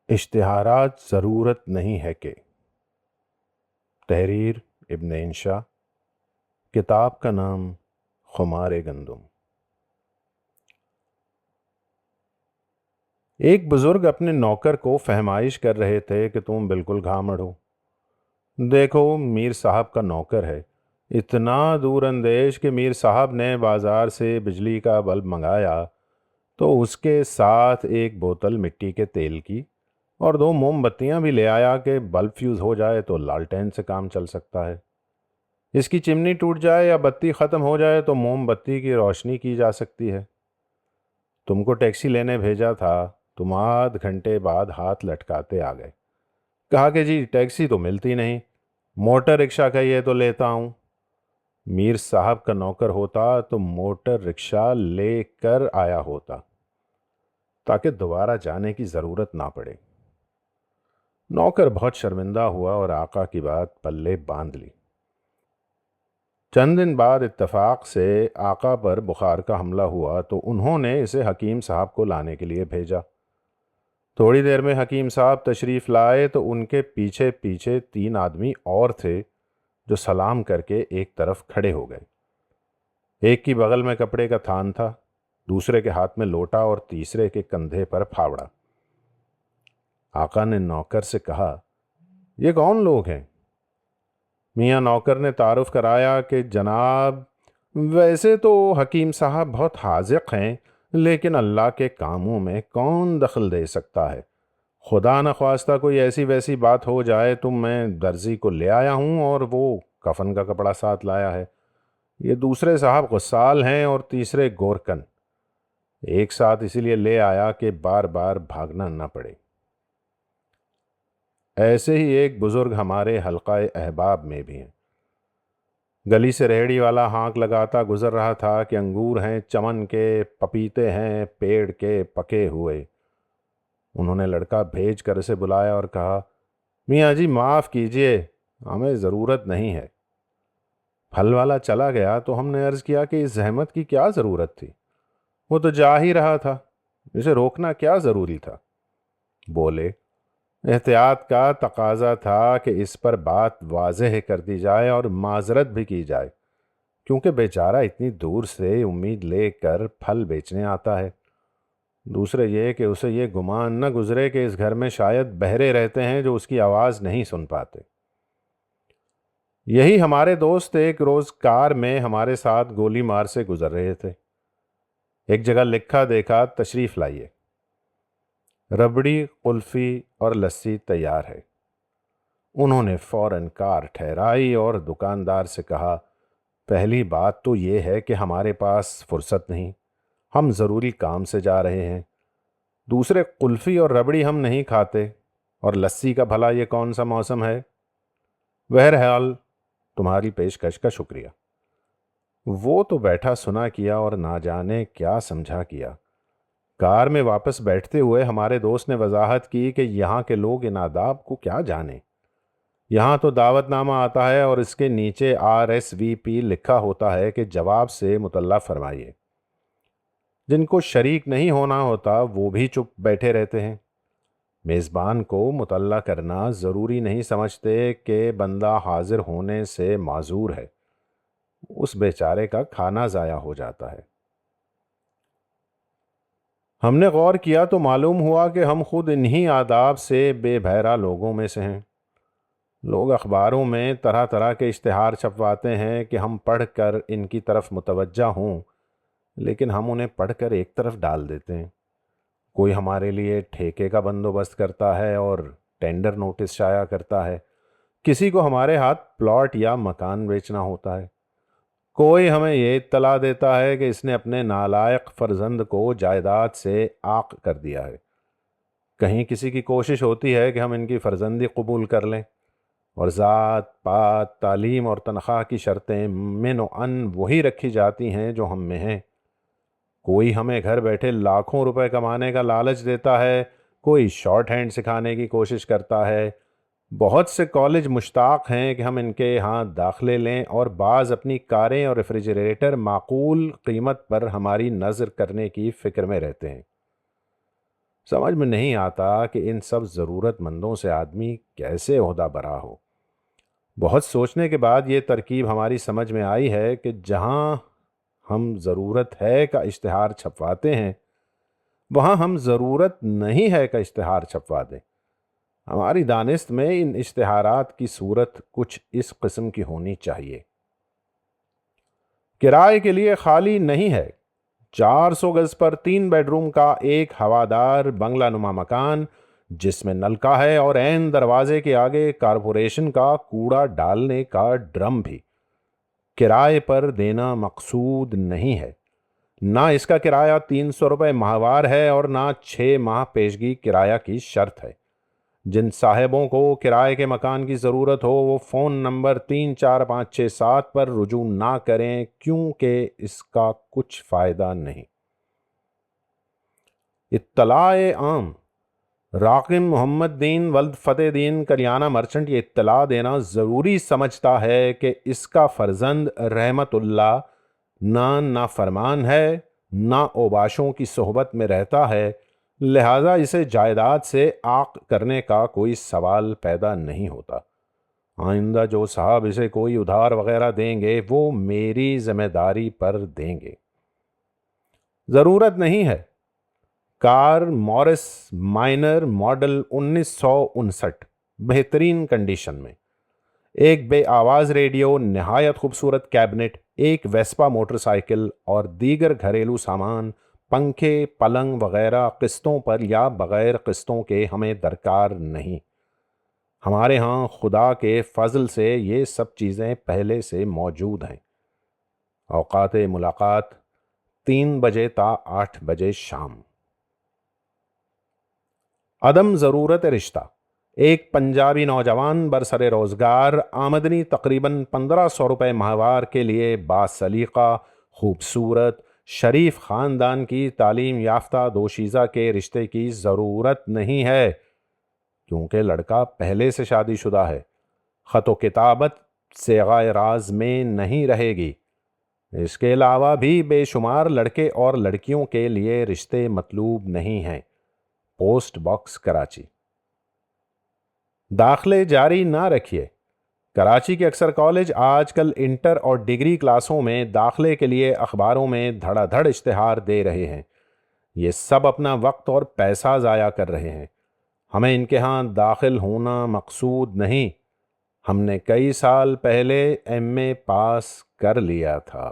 اشتہارات ضرورت نہیں ہے کہ تحریر ابن انشا۔ کتاب کا نام خمار گندم۔ ایک بزرگ اپنے نوکر کو فہمائش کر رہے تھے کہ تم بالکل گھامڑ ہو۔ دیکھو، میر صاحب کا نوکر ہے، اتنا دور اندیش کہ میر صاحب نے بازار سے بجلی کا بلب منگایا تو اس کے ساتھ ایک بوتل مٹی کے تیل کی اور 2 موم بتیاں بھی لے آیا کہ بلب فیوز ہو جائے تو لالٹین سے کام چل سکتا ہے۔ اس کی چمنی ٹوٹ جائے یا بتی ختم ہو جائے تو موم بتی کی روشنی کی جا سکتی ہے۔ تم کو ٹیکسی لینے بھیجا تھا، تم آدھ گھنٹے بعد ہاتھ لٹکاتے آ گئے، کہا کہ جی ٹیکسی تو ملتی نہیں، موٹر رکشہ کہیے تو لیتا ہوں۔ میر صاحب کا نوکر ہوتا تو موٹر رکشہ لے کر آیا ہوتا تاکہ دوبارہ جانے کی ضرورت نہ پڑے۔ نوکر بہت شرمندہ ہوا اور آقا کی بات پلے باندھ لی۔ چند دن بعد اتفاق سے آقا پر بخار کا حملہ ہوا تو انہوں نے اسے حکیم صاحب کو لانے کے لیے بھیجا۔ تھوڑی دیر میں حکیم صاحب تشریف لائے تو ان کے پیچھے پیچھے 3 آدمی اور تھے جو سلام کر کے ایک طرف کھڑے ہو گئے۔ ایک کی بغل میں کپڑے کا تھان تھا، دوسرے کے ہاتھ میں لوٹا اور تیسرے کے کندھے پر پھاوڑا۔ آقا نے نوکر سے کہا، یہ کون لوگ ہیں؟ میاں نوکر نے تعارف کرایا کہ جناب، ویسے تو حکیم صاحب بہت حاذق ہیں، لیکن اللہ کے کاموں میں کون دخل دے سکتا ہے؟ خدا نخواستہ کوئی ایسی ویسی بات ہو جائے تو میں درزی کو لے آیا ہوں اور وہ کفن کا کپڑا ساتھ لایا ہے۔ یہ دوسرے صاحب غسال ہیں اور تیسرے گورکن، ایک ساتھ اسی لیے لے آیا کہ بار بار بھاگنا نہ پڑے۔ ایسے ہی ایک بزرگ ہمارے حلقہ احباب میں بھی ہیں۔ گلی سے ریہڑی والا ہانک لگاتا گزر رہا تھا کہ انگور ہیں چمن کے، پپیتے ہیں پیڑ کے پکے ہوئے۔ انہوں نے لڑکا بھیج کر اسے بلایا اور کہا، میاں جی معاف کیجئے، ہمیں ضرورت نہیں ہے۔ پھل والا چلا گیا تو ہم نے عرض کیا کہ اس زحمت کی کیا ضرورت تھی؟ وہ تو جا ہی رہا تھا، اسے روکنا کیا ضروری تھا؟ بولے، احتیاط کا تقاضا تھا کہ اس پر بات واضح کر دی جائے اور معذرت بھی کی جائے، کیونکہ بیچارہ اتنی دور سے امید لے کر پھل بیچنے آتا ہے۔ دوسرے یہ کہ اسے یہ گمان نہ گزرے کہ اس گھر میں شاید بہرے رہتے ہیں جو اس کی آواز نہیں سن پاتے۔ یہی ہمارے دوست ایک روز کار میں ہمارے ساتھ گولی مار سے گزر رہے تھے۔ ایک جگہ لکھا دیکھا، تشریف لائیے، ربڑی، قلفی اور لسی تیار ہے۔ انہوں نے فوراً کار ٹھہرائی اور دکاندار سے کہا، پہلی بات تو یہ ہے کہ ہمارے پاس فرصت نہیں، ہم ضروری کام سے جا رہے ہیں۔ دوسرے، قلفی اور ربڑی ہم نہیں کھاتے، اور لسی کا بھلا یہ کون سا موسم ہے؟ بہرحال تمہاری پیشکش کا شکریہ۔ وہ تو بیٹھا سنا کیا اور نہ جانے کیا سمجھا کیا۔ کار میں واپس بیٹھتے ہوئے ہمارے دوست نے وضاحت کی کہ یہاں کے لوگ ان آداب کو کیا جانے۔ یہاں تو دعوت نامہ آتا ہے اور اس کے نیچے RSVP لکھا ہوتا ہے کہ جواب سے مطلع فرمائیے۔ جن کو شریک نہیں ہونا ہوتا وہ بھی چپ بیٹھے رہتے ہیں۔ میزبان کو مطلع کرنا ضروری نہیں سمجھتے کہ بندہ حاضر ہونے سے معذور ہے، اس بیچارے کا کھانا ضائع ہو جاتا ہے۔ ہم نے غور کیا تو معلوم ہوا کہ ہم خود انہی آداب سے بے بھیرا لوگوں میں سے ہیں۔ لوگ اخباروں میں طرح طرح کے اشتہار چھپواتے ہیں کہ ہم پڑھ کر ان کی طرف متوجہ ہوں، لیکن ہم انہیں پڑھ کر ایک طرف ڈال دیتے ہیں۔ کوئی ہمارے لیے ٹھیکے کا بندوبست کرتا ہے اور ٹینڈر نوٹس شائع کرتا ہے، کسی کو ہمارے ہاتھ پلاٹ یا مکان بیچنا ہوتا ہے، کوئی ہمیں یہ اطلاع دیتا ہے کہ اس نے اپنے نالائق فرزند کو جائیداد سے عاق کر دیا ہے۔ کہیں کسی کی کوشش ہوتی ہے کہ ہم ان کی فرزندی قبول کر لیں، اور ذات پات، تعلیم اور تنخواہ کی شرطیں من و ان وہی رکھی جاتی ہیں جو ہم میں ہیں۔ کوئی ہمیں گھر بیٹھے لاکھوں روپے کمانے کا لالچ دیتا ہے، کوئی شارٹ ہینڈ سکھانے کی کوشش کرتا ہے۔ بہت سے کالج مشتاق ہیں کہ ہم ان کے ہاں داخلے لیں، اور بعض اپنی کاریں اور ریفریجریٹر معقول قیمت پر ہماری نذر کرنے کی فکر میں رہتے ہیں۔ سمجھ میں نہیں آتا کہ ان سب ضرورت مندوں سے آدمی کیسے عہدہ برا ہو۔ بہت سوچنے کے بعد یہ ترکیب ہماری سمجھ میں آئی ہے کہ جہاں ہم ضرورت ہے کا اشتہار چھپواتے ہیں وہاں ہم ضرورت نہیں ہے کا اشتہار چھپوا دیں۔ ہماری دانست میں ان اشتہارات کی صورت کچھ اس قسم کی ہونی چاہیے: کرائے کے لیے خالی نہیں ہے 400 گز پر 3 بیڈ روم کا ایک ہوادار بنگلہ نما مکان جس میں نلکا ہے اور عین دروازے کے آگے کارپوریشن کا کوڑا ڈالنے کا ڈرم بھی۔ کرائے پر دینا مقصود نہیں ہے، نہ اس کا کرایہ 300 روپے ماہوار ہے اور نہ 6 ماہ پیشگی کرایہ کی شرط ہے۔ جن صاحبوں کو کرائے کے مکان کی ضرورت ہو وہ فون نمبر 34567 پر رجوع نہ کریں، کیونکہ اس کا کچھ فائدہ نہیں۔ اطلاع عام: راقم محمد دین ولد فتح دین کریانہ مرچنٹ یہ اطلاع دینا ضروری سمجھتا ہے کہ اس کا فرزند رحمت اللہ نہ نافرمان ہے نہ اوباشوں کی صحبت میں رہتا ہے، لہٰذا اسے جائیداد سے عاق کرنے کا کوئی سوال پیدا نہیں ہوتا۔ آئندہ جو صاحب اسے کوئی ادھار وغیرہ دیں گے وہ میری ذمہ داری پر دیں گے۔ ضرورت نہیں ہے: کار مورس مائنر ماڈل 1959 بہترین کنڈیشن میں، ایک بے آواز ریڈیو، نہایت خوبصورت کیبنٹ، ایک ویسپا موٹر سائیکل اور دیگر گھریلو سامان، پنکھے، پلنگ وغیرہ قسطوں پر یا بغیر قسطوں کے ہمیں درکار نہیں۔ ہمارے ہاں خدا کے فضل سے یہ سب چیزیں پہلے سے موجود ہیں۔ اوقات ملاقات 3 بجے تا 8 بجے شام۔ عدم ضرورت رشتہ: ایک پنجابی نوجوان برسر روزگار، آمدنی تقریباً 1500 روپے ماہوار کے لیے باسلیقہ، خوبصورت، شریف خاندان کی تعلیم یافتہ دوشیزہ کے رشتے کی ضرورت نہیں ہے، کیونکہ لڑکا پہلے سے شادی شدہ ہے۔ خط و کتابت صیغہ راز میں نہیں رہے گی۔ اس کے علاوہ بھی بے شمار لڑکے اور لڑکیوں کے لیے رشتے مطلوب نہیں ہیں۔ Post box, Karachi. داخلے جاری نہ رکھیے۔ کراچی کے اکثر کالج آج کل انٹر اور ڈگری کلاسوں میں داخلے کے لیے اخباروں میں دھڑا دھڑ اشتہار دے رہے ہیں۔ یہ سب اپنا وقت اور پیسہ ضائع کر رہے ہیں۔ ہمیں ان کے ہاں داخل ہونا مقصود نہیں۔ ہم نے کئی سال پہلے ایم اے پاس کر لیا تھا۔